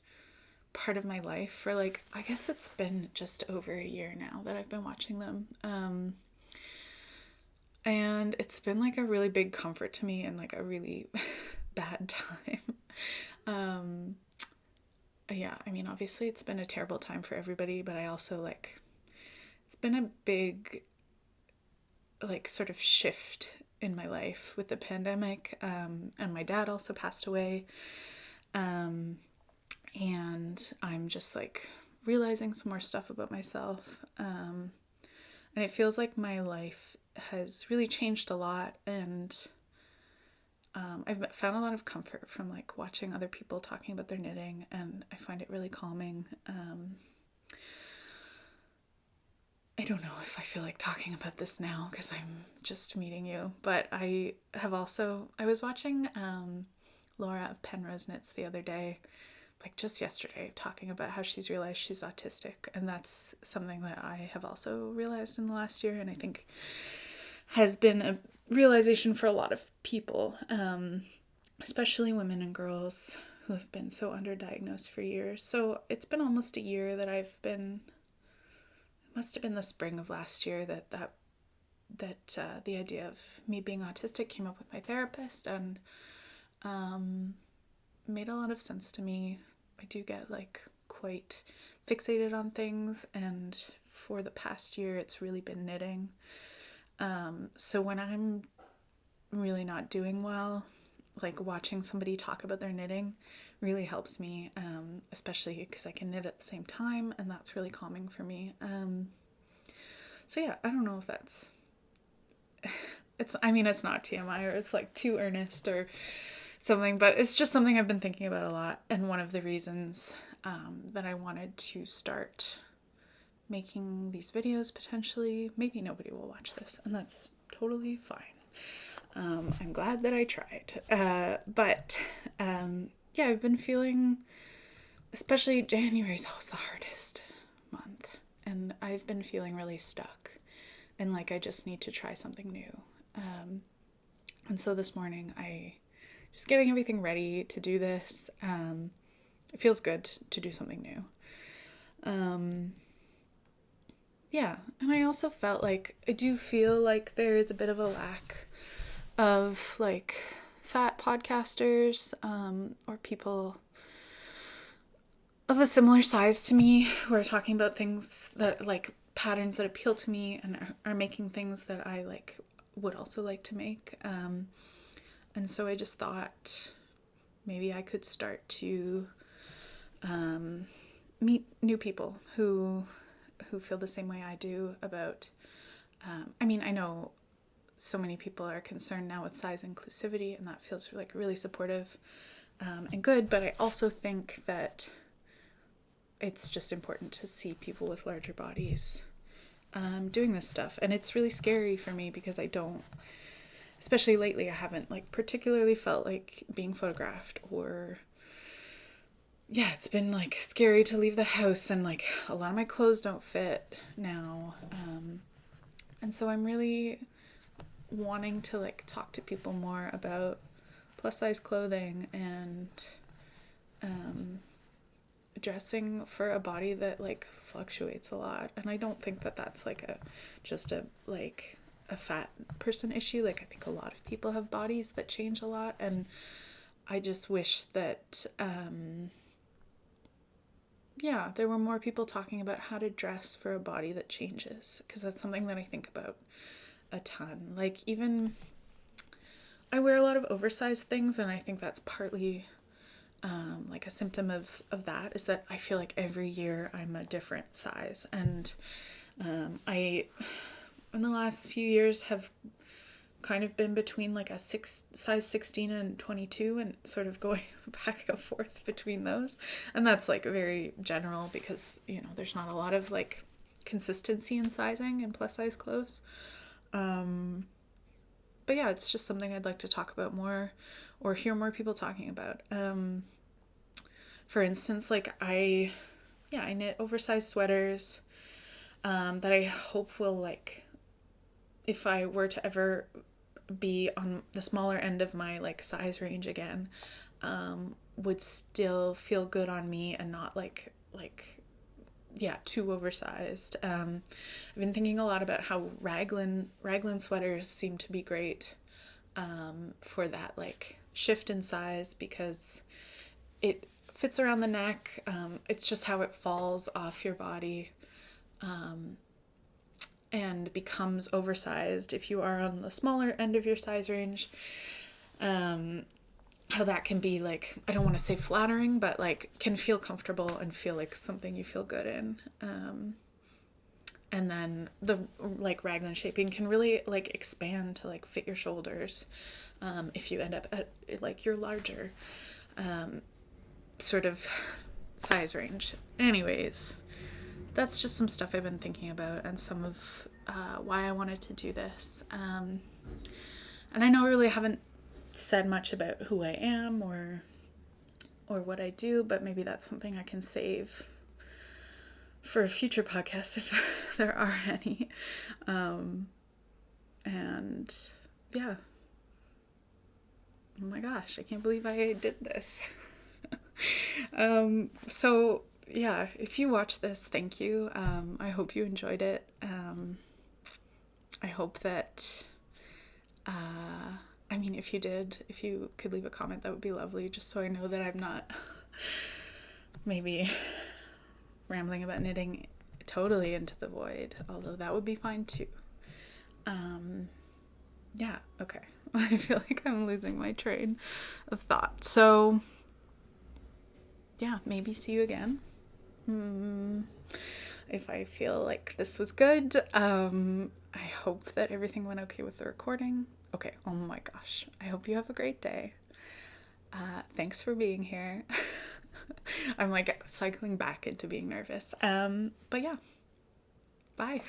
part of my life for like, I guess it's been just over a year now that I've been watching them. And it's been like a really big comfort to me in like a really bad time. Yeah, I mean, obviously it's been a terrible time for everybody, but I also like, it's been a big like sort of shift in my life with the pandemic. And my dad also passed away. And I'm just like realizing some more stuff about myself. And it feels like my life has really changed a lot, and I've found a lot of comfort from like watching other people talking about their knitting, and I find it really calming. I don't know if I feel like talking about this now because I'm just meeting you, but I was watching Laura of Penrose Knits the other day like just yesterday talking about how she's realized she's autistic, and that's something that I have also realized in the last year, and I think has been a realization for a lot of people, especially women and girls who have been so underdiagnosed for years. So it's been almost a year that it must have been the spring of last year that the idea of me being autistic came up with my therapist, and made a lot of sense to me. I do get like quite fixated on things, and for the past year it's really been knitting. So when I'm really not doing well, like watching somebody talk about their knitting really helps me, especially because I can knit at the same time, and that's really calming for me. So yeah, I don't know if that's it's not TMI or it's like too earnest or something, but it's just something I've been thinking about a lot, and one of the reasons that I wanted to start making these videos potentially. Maybe nobody will watch this, and that's totally fine. I'm glad that I tried. But yeah, I've been feeling, especially January is always the hardest month, and I've been feeling really stuck, and like I just need to try something new. And so this morning I just getting everything ready to do this. It feels good to do something new. Yeah, and I also felt like, I do feel like there is a bit of a lack of like fat podcasters, or people of a similar size to me who are talking about things that like patterns that appeal to me and are making things that I like would also like to make. And so I just thought maybe I could start to meet new people who feel the same way I do about, I mean, I know so many people are concerned now with size inclusivity, and that feels like really supportive and good, but I also think that it's just important to see people with larger bodies doing this stuff. And it's really scary for me because I don't, especially lately, I haven't like particularly felt like being photographed, or yeah, it's been like scary to leave the house, and like a lot of my clothes don't fit now. And so I'm really wanting to like talk to people more about plus size clothing and dressing for a body that like fluctuates a lot. And I don't think that that's like just a fat person issue. Like I think a lot of people have bodies that change a lot, and I just wish that yeah, there were more people talking about how to dress for a body that changes, because that's something that I think about a ton. Like even I wear a lot of oversized things, and I think that's partly like a symptom of that, is that I feel like every year I'm a different size, and I in the last few years have kind of been between like a size 16 and 22, and sort of going back and forth between those. And that's like very general because, you know, there's not a lot of like consistency in sizing in plus size clothes. But yeah, it's just something I'd like to talk about more, or hear more people talking about. For instance, like I knit oversized sweaters that I hope will, like, if I were to ever be on the smaller end of my like size range again, would still feel good on me and not like too oversized. I've been thinking a lot about how raglan sweaters seem to be great for that like shift in size, because it fits around the neck. It's just how it falls off your body and becomes oversized if you are on the smaller end of your size range. How that can be like, I don't want to say flattering, but like can feel comfortable and feel like something you feel good in. And then the like raglan shaping can really like expand to like fit your shoulders if you end up at like your larger sort of size range. Anyways, that's just some stuff I've been thinking about, and some of why I wanted to do this. And I know I really haven't said much about who I am or or what I do, but maybe that's something I can save for a future podcast if there are any. And yeah. Oh my gosh, I can't believe I did this. So yeah, if you watch this, thank you. I hope you enjoyed it. I hope that, I mean, if you did, if you could leave a comment, that would be lovely, just so I know that I'm not maybe rambling about knitting totally into the void, although that would be fine too. Yeah, okay. I feel like I'm losing my train of thought. So, yeah, maybe see you again. If I feel like this was good. I hope that everything went okay with the recording. Okay, oh my gosh. I hope you have a great day. Thanks for being here. I'm like cycling back into being nervous. But yeah. Bye.